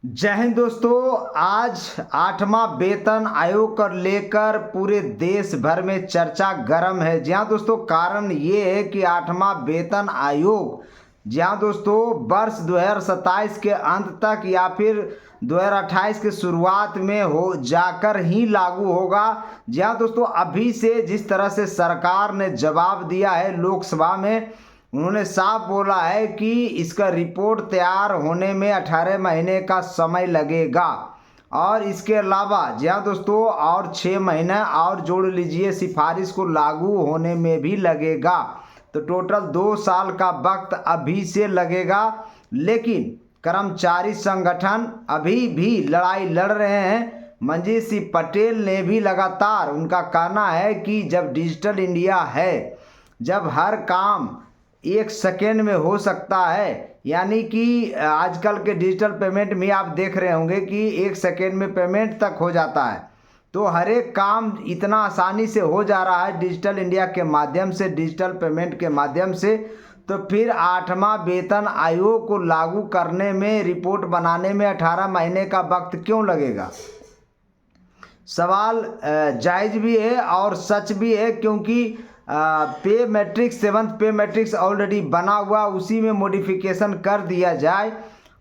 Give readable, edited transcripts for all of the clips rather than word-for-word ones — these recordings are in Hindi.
जय हिंद दोस्तों। आज 8वां वेतन आयोग को लेकर पूरे देश भर में चर्चा गर्म है। जी हाँ दोस्तों, कारण ये है कि 8वां वेतन आयोग जी हाँ दोस्तों वर्ष 2027 के अंत तक या फिर 2028 के शुरुआत में हो जाकर ही लागू होगा। जी हाँ दोस्तों, अभी से जिस तरह से सरकार ने जवाब दिया है लोकसभा में, उन्होंने साफ बोला है कि इसका रिपोर्ट तैयार होने में 18 महीने का समय लगेगा और इसके अलावा जी हाँ दोस्तों और 6 महीने और जोड़ लीजिए, सिफारिश को लागू होने में भी लगेगा। तो टोटल 2 साल का वक्त अभी से लगेगा। लेकिन कर्मचारी संगठन अभी भी लड़ाई लड़ रहे हैं। मंजीत सिंह पटेल ने भी लगातार, उनका कहना है कि जब डिजिटल इंडिया है, जब हर काम 1 सेकेंड में हो सकता है, यानी कि आजकल के डिजिटल पेमेंट में आप देख रहे होंगे कि 1 सेकेंड में पेमेंट तक हो जाता है। तो हर एक काम इतना आसानी से हो जा रहा है डिजिटल इंडिया के माध्यम से, डिजिटल पेमेंट के माध्यम से। तो फिर 8वां वेतन आयोग को लागू करने में, रिपोर्ट बनाने में 18 महीने का वक्त क्यों लगेगा? सवाल जायज़ भी है और सच भी है, क्योंकि पे मैट्रिक्स 7th पे मैट्रिक्स ऑलरेडी बना हुआ, उसी में मॉडिफिकेशन कर दिया जाए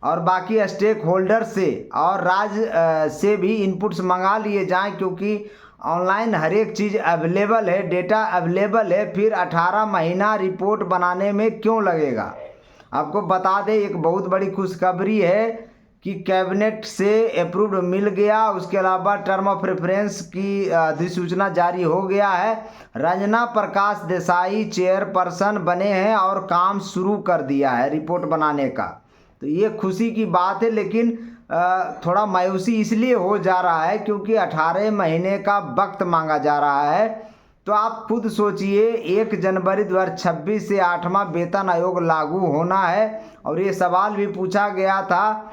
और बाकी स्टेक होल्डर से और राज्य से भी इनपुट्स मंगा लिए जाएं, क्योंकि ऑनलाइन हर एक चीज़ अवेलेबल है, डेटा अवेलेबल है। फिर 18 महीना रिपोर्ट बनाने में क्यों लगेगा? आपको बता दें, एक बहुत बड़ी खुशखबरी है कि कैबिनेट से अप्रूव्ड मिल गया। उसके अलावा टर्म ऑफ रेफरेंस की अधिसूचना जारी हो गया है। रंजना प्रकाश देसाई चेयरपर्सन बने हैं और काम शुरू कर दिया है रिपोर्ट बनाने का। तो ये खुशी की बात है, लेकिन थोड़ा मायूसी इसलिए हो जा रहा है क्योंकि 18 महीने का वक्त मांगा जा रहा है। तो आप खुद सोचिए, 1 जनवरी 2026 से 8वां वेतन आयोग लागू होना है और ये सवाल भी पूछा गया था,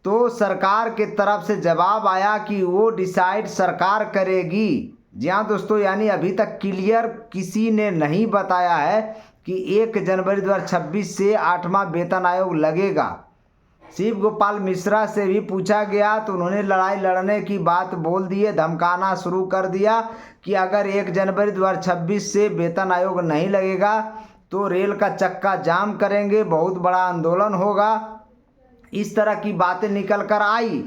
तो सरकार के तरफ से जवाब आया कि वो डिसाइड सरकार करेगी। जी हाँ दोस्तों, यानी अभी तक क्लियर किसी ने नहीं बताया है कि 1 जनवरी 2026 से 8वां वेतन आयोग लगेगा। शिव गोपाल मिश्रा से भी पूछा गया तो उन्होंने लड़ाई लड़ने की बात बोल दी है, धमकाना शुरू कर दिया कि अगर 1 जनवरी 2026 से वेतन आयोग नहीं लगेगा तो रेल का चक्का जाम करेंगे, बहुत बड़ा आंदोलन होगा। इस तरह की बातें निकल कर आई।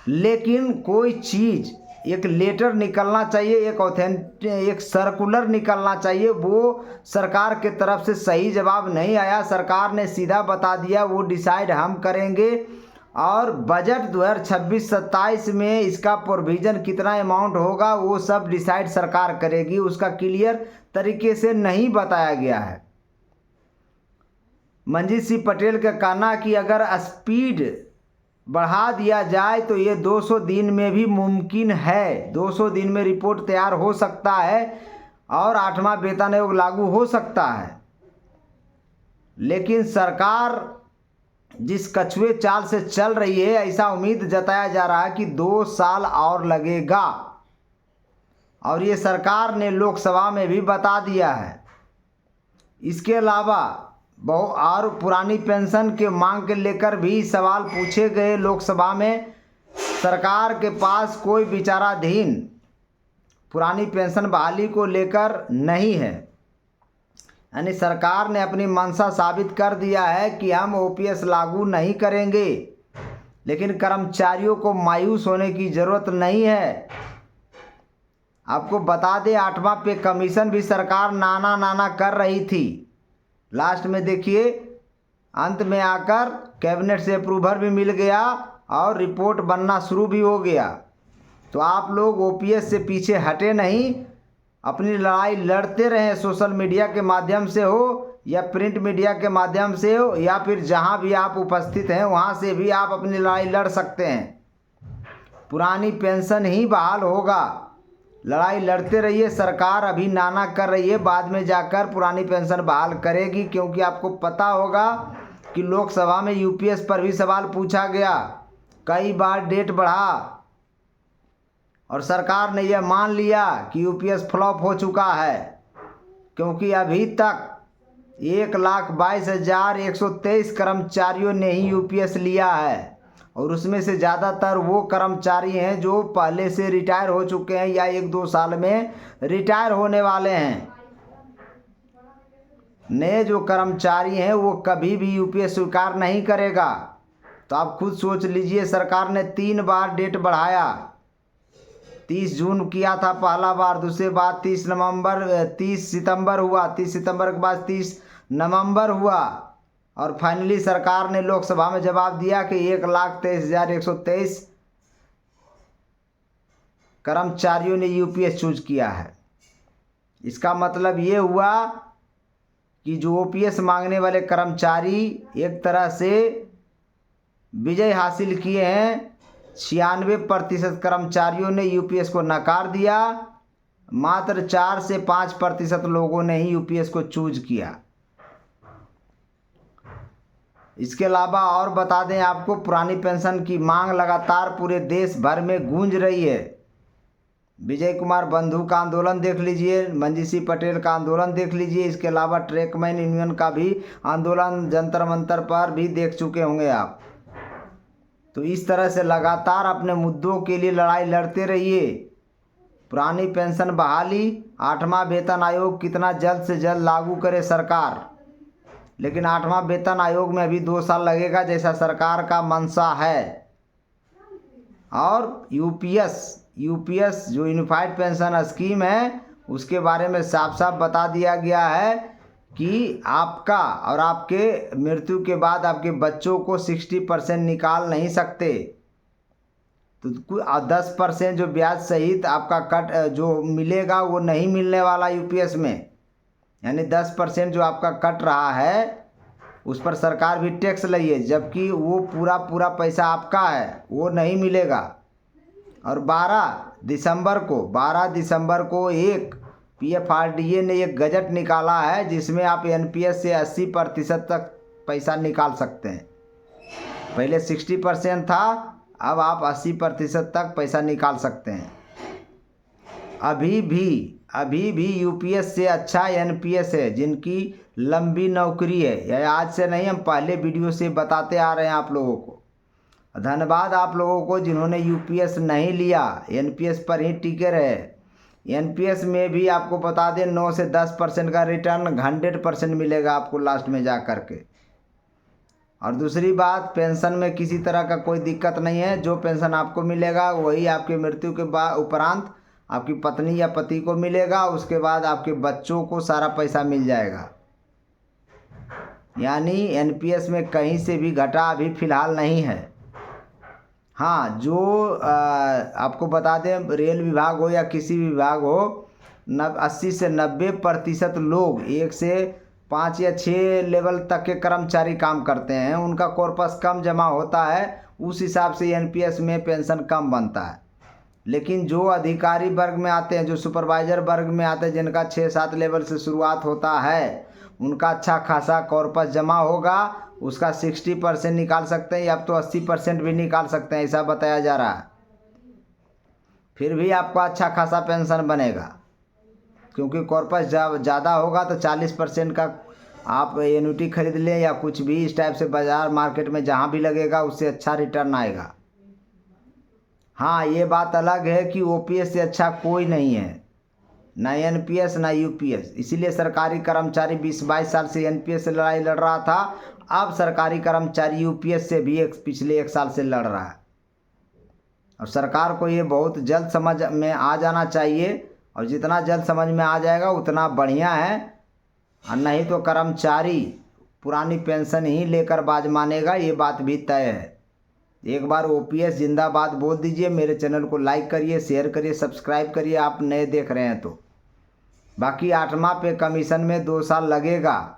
लेकिन कोई चीज़, एक लेटर निकलना चाहिए, एक सर्कुलर निकलना चाहिए, वो सरकार के तरफ से सही जवाब नहीं आया। सरकार ने सीधा बता दिया वो डिसाइड हम करेंगे और बजट 2026-27 में इसका प्रोविज़न कितना अमाउंट होगा वो सब डिसाइड सरकार करेगी। उसका क्लियर तरीके से नहीं बताया गया है। मंजीत सिंह पटेल का कहना कि अगर स्पीड बढ़ा दिया जाए तो ये 200 दिन में भी मुमकिन है, 200 दिन में रिपोर्ट तैयार हो सकता है और 8वां वेतन आयोग लागू हो सकता है। लेकिन सरकार जिस कछुए चाल से चल रही है, ऐसा उम्मीद जताया जा रहा है कि 2 साल और लगेगा और ये सरकार ने लोकसभा में भी बता दिया है। इसके अलावा और पुरानी पेंशन के मांग के लेकर भी सवाल पूछे गए लोकसभा में। सरकार के पास कोई विचाराधीन पुरानी पेंशन बहाली को लेकर नहीं है, यानी सरकार ने अपनी मंशा साबित कर दिया है कि हम ओपीएस लागू नहीं करेंगे। लेकिन कर्मचारियों को मायूस होने की ज़रूरत नहीं है। आपको बता दें, 8वां पे कमीशन भी सरकार नाना कर रही थी। लास्ट में देखिए, अंत में आकर कैबिनेट से अप्रूवल भी मिल गया और रिपोर्ट बनना शुरू भी हो गया। तो आप लोग ओपीएस से पीछे हटे नहीं, अपनी लड़ाई लड़ते रहें, सोशल मीडिया के माध्यम से हो या प्रिंट मीडिया के माध्यम से हो या फिर जहां भी आप उपस्थित हैं वहां से भी आप अपनी लड़ाई लड़ सकते हैं। पुरानी पेंशन ही बहाल होगा, लड़ाई लड़ते रहिए। सरकार अभी नाना कर रही है, बाद में जाकर पुरानी पेंशन बहाल करेगी, क्योंकि आपको पता होगा कि लोकसभा में यूपीएस पर भी सवाल पूछा गया, कई बार डेट बढ़ा और सरकार ने यह मान लिया कि यूपीएस फ्लॉप हो चुका है, क्योंकि अभी तक 1,22,123 कर्मचारियों ने ही यूपीएस लिया है और उसमें से ज़्यादातर वो कर्मचारी हैं जो पहले से रिटायर हो चुके हैं या 1-2 साल में रिटायर होने वाले हैं। नए जो कर्मचारी हैं वो कभी भी यूपीएस स्वीकार नहीं करेगा। तो आप खुद सोच लीजिए, सरकार ने 3 बार डेट बढ़ाया। 30 जून किया था पहला बार, दूसरी बार 30 सितंबर हुआ, 30 सितंबर के बाद 30 नवंबर हुआ, और फाइनली सरकार ने लोकसभा में जवाब दिया कि 1,23,123 कर्मचारियों ने यूपीएस चूज किया है। इसका मतलब ये हुआ कि जो ओपीएस मांगने वाले कर्मचारी एक तरह से विजय हासिल किए हैं। 96% कर्मचारियों ने यूपीएस को नकार दिया, मात्र 4 से 5% लोगों ने ही यूपीएस को चूज किया। इसके अलावा और बता दें आपको, पुरानी पेंशन की मांग लगातार पूरे देश भर में गूंज रही है। विजय कुमार बंधु का आंदोलन देख लीजिए, मंजीषी पटेल का आंदोलन देख लीजिए, इसके अलावा ट्रैकमैन यूनियन का भी आंदोलन जंतर मंतर पर भी देख चुके होंगे आप। तो इस तरह से लगातार अपने मुद्दों के लिए लड़ाई लड़ते रहिए। पुरानी पेंशन बहाली, 8वां वेतन आयोग कितना जल्द से जल्द लागू करे सरकार। लेकिन 8वां वेतन आयोग में अभी 2 साल लगेगा जैसा सरकार का मंशा है। और यूपीएस जो यूनिफाइड पेंशन स्कीम है, उसके बारे में साफ साफ बता दिया गया है कि आपका और आपके मृत्यु के बाद आपके बच्चों को 60% निकाल नहीं सकते। तो 10% जो ब्याज सहित आपका कट जो मिलेगा वो नहीं मिलने वाला यूपीएस में। यानी 10% जो आपका कट रहा है उस पर सरकार भी टैक्स लगी है, जबकि वो पूरा पैसा आपका है, वो नहीं मिलेगा। और 12 दिसंबर को एक पीएफआरडीए ने एक गजट निकाला है जिसमें आप एनपीएस से 80% तक पैसा निकाल सकते हैं। पहले 60% था, अब आप 80% तक पैसा निकाल सकते हैं। अभी भी यूपीएस से अच्छा एनपीएस है जिनकी लंबी नौकरी है। यह आज से नहीं, हम पहले वीडियो से बताते आ रहे हैं आप लोगों को। धन्यवाद आप लोगों को जिन्होंने यूपीएस नहीं लिया, एनपीएस पर ही टिके रहे। एनपीएस में भी आपको बता दें 9 से 10% का रिटर्न 100% मिलेगा आपको लास्ट में जा कर के। और दूसरी बात, पेंशन में किसी तरह का कोई दिक्कत नहीं है। जो पेंशन आपको मिलेगा वही आपके मृत्यु के बाद उपरांत आपकी पत्नी या पति को मिलेगा। उसके बाद आपके बच्चों को सारा पैसा मिल जाएगा। यानी एनपीएस में कहीं से भी घटा अभी फ़िलहाल नहीं है। हाँ, जो आपको बता दें, रेल विभाग हो या किसी भी विभाग हो, 80 से 90% लोग 1 से 5 या 6 लेवल तक के कर्मचारी काम करते हैं। उनका कॉर्पस कम जमा होता है, उस हिसाब से एनपीएस में पेंशन कम बनता है। लेकिन जो अधिकारी वर्ग में आते हैं, जो सुपरवाइजर वर्ग में आते हैं, जिनका 6-7 लेवल से शुरुआत होता है, उनका अच्छा खासा कॉर्पस जमा होगा। उसका 60% निकाल सकते हैं या अब तो 80% भी निकाल सकते हैं, ऐसा बताया जा रहा है। फिर भी आपको अच्छा खासा पेंशन बनेगा, क्योंकि कॉर्पस ज़्यादा होगा तो 40% का आप एन्युटी खरीद लें या कुछ भी इस टाइप से बाज़ार मार्केट में जहाँ भी लगेगा उससे अच्छा रिटर्न आएगा। हाँ, ये बात अलग है कि ओपीएस से अच्छा कोई नहीं है, ना एनपीएस ना यूपीएस। इसीलिए सरकारी कर्मचारी 20-22 साल से एनपीएस से लड़ाई लड़ रहा था। अब सरकारी कर्मचारी यूपीएस से भी पिछले 1 साल से लड़ रहा है। और सरकार को ये बहुत जल्द समझ में आ जाना चाहिए, और जितना जल्द समझ में आ जाएगा उतना बढ़िया है। और नहीं तो कर्मचारी पुरानी पेंशन ही लेकर बाज मानेगा, ये बात भी तय है। एक बार ओपीएस जिंदाबाद बोल दीजिए। मेरे चैनल को लाइक करिए, शेयर करिए, सब्सक्राइब करिए, आप नए देख रहे हैं तो। बाकी 8वां पे कमीशन में 2 साल लगेगा।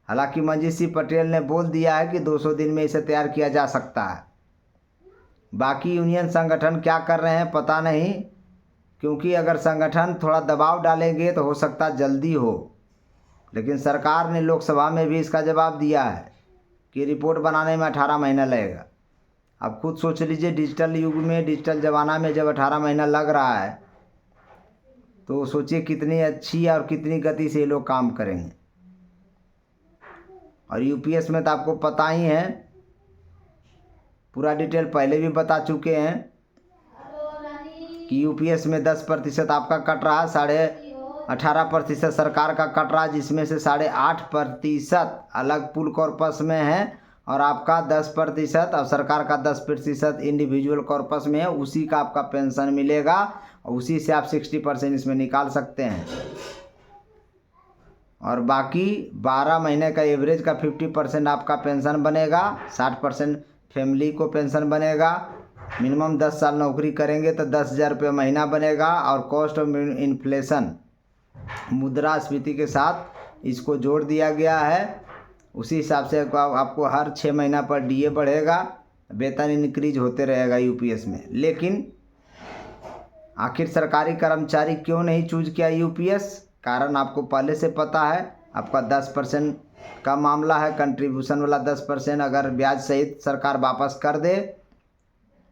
हालांकि मंजीषी पटेल ने बोल दिया है कि 200 दिन में इसे तैयार किया जा सकता है। बाकी यूनियन संगठन क्या कर रहे हैं पता नहीं, क्योंकि अगर संगठन थोड़ा दबाव डालेंगे तो हो सकता जल्दी हो। लेकिन सरकार ने लोकसभा में भी इसका जवाब दिया है कि रिपोर्ट बनाने में 18 महीना लगेगा। आप खुद सोच लीजिए, डिजिटल युग में, डिजिटल ज़माना में जब 18 महीना लग रहा है तो सोचिए कितनी अच्छी और कितनी गति से ये लोग काम करेंगे। और यूपीएस में तो आपको पता ही है पूरा डिटेल पहले भी बता चुके हैं कि यूपीएस में 10% आपका कट रहा, 18.5% सरकार का कट रहा, जिसमें से 8.5% अलग पूल कॉर्पस में है और आपका 10% और सरकार का 10% इंडिविजुअल कॉर्पस में है। उसी का आपका पेंशन मिलेगा और उसी से आप 60% इसमें निकाल सकते हैं। और बाकी 12 महीने का एवरेज का 50% आपका पेंशन बनेगा, 60% फैमिली को पेंशन बनेगा। मिनिमम 10 साल नौकरी करेंगे तो 10,000 रुपये महीना बनेगा। और कॉस्ट ऑफ इन्फ्लेशन मुद्रास्फीति के साथ इसको जोड़ दिया गया है। उसी हिसाब से आपको हर 6 महीना पर डीए बढ़ेगा, वेतन इंक्रीज होते रहेगा यूपीएस में। लेकिन आखिर सरकारी कर्मचारी क्यों नहीं चूज किया यूपीएस? कारण आपको पहले से पता है। आपका 10% का मामला है, कंट्रीब्यूशन वाला 10% अगर ब्याज सहित सरकार वापस कर दे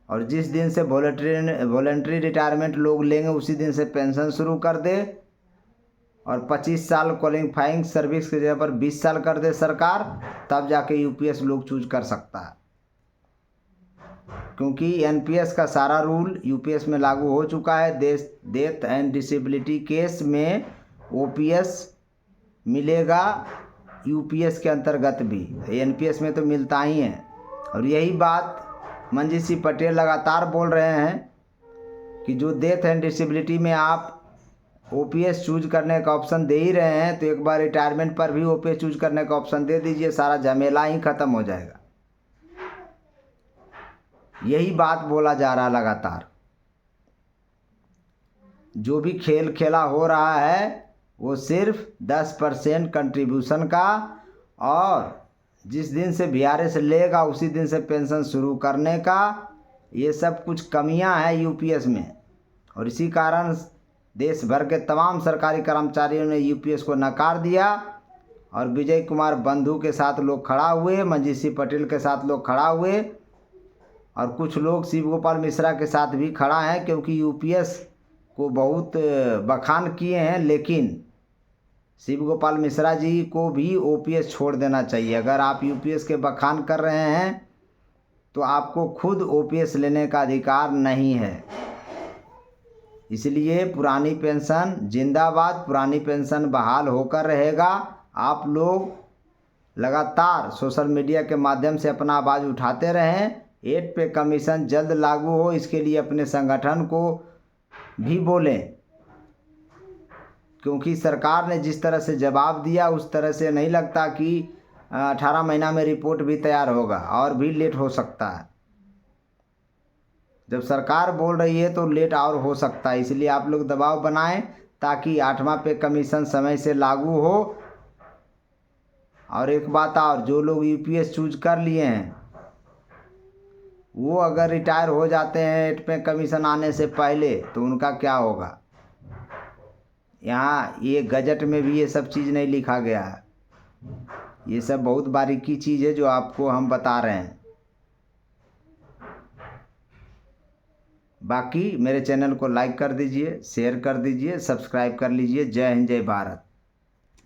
और जिस दिन से वॉलंटरी रिटायरमेंट लोग लेंगे उसी दिन से पेंशन शुरू कर दे और 25 साल क्वालिफाइंग सर्विस की जगह पर 20 साल कर दे सरकार, तब जाके यूपीएस लोग चूज कर सकता है। क्योंकि एनपीएस का सारा रूल यूपीएस में लागू हो चुका है। डेथ एंड डिसेबिलिटी केस में ओपीएस मिलेगा यूपीएस के अंतर्गत भी, एनपीएस में तो मिलता ही है। और यही बात मंजीत सिंह पटेल लगातार बोल रहे हैं कि जो डेथ एंड डिसेबिलिटी में आप ओपीएस चूज करने का ऑप्शन दे ही रहे हैं, तो एक बार रिटायरमेंट पर भी ओपीएस चूज करने का ऑप्शन दे दीजिए, सारा झमेला ही खत्म हो जाएगा। यही बात बोला जा रहा है लगातार। जो भी खेल खेला हो रहा है वो सिर्फ 10% कंट्रीब्यूशन का, और जिस दिन से वीआरएस लेगा उसी दिन से पेंशन शुरू करने का, ये सब कुछ कमियां हैं यूपीएस में। और इसी कारण देश भर के तमाम सरकारी कर्मचारियों ने यूपीएस को नकार दिया और विजय कुमार बंधु के साथ लोग खड़ा हुए, मंजीत सिंह पटेल के साथ लोग खड़ा हुए और कुछ लोग शिव गोपाल मिश्रा के साथ भी खड़ा है, क्योंकि यूपीएस को बहुत बखान किए हैं। लेकिन शिव गोपाल मिश्रा जी को भी ओपीएस छोड़ देना चाहिए। अगर आप यूपीएस के बखान कर रहे हैं तो आपको खुद ओपीएस लेने का अधिकार नहीं है। इसलिए पुरानी पेंशन जिंदाबाद, पुरानी पेंशन बहाल होकर रहेगा। आप लोग लगातार सोशल मीडिया के माध्यम से अपना आवाज़ उठाते रहें। 8 पे कमीशन जल्द लागू हो, इसके लिए अपने संगठन को भी बोलें, क्योंकि सरकार ने जिस तरह से जवाब दिया उस तरह से नहीं लगता कि 18 महीना में रिपोर्ट भी तैयार होगा, और भी लेट हो सकता है। जब सरकार बोल रही है तो लेट और हो सकता है। इसलिए आप लोग दबाव बनाएं ताकि 8वां पे कमीशन समय से लागू हो। और एक बात और, जो लोग यूपीएस चूज कर लिए हैं वो अगर रिटायर हो जाते हैं 8 पे कमीशन आने से पहले तो उनका क्या होगा? यहाँ ये गजट में भी ये सब चीज़ नहीं लिखा गया है। ये सब बहुत बारीकी चीज़ है जो आपको हम बता रहे हैं। बाकी मेरे चैनल को लाइक कर दीजिए, शेयर कर दीजिए, सब्सक्राइब कर लीजिए। जय हिंद, जय भारत।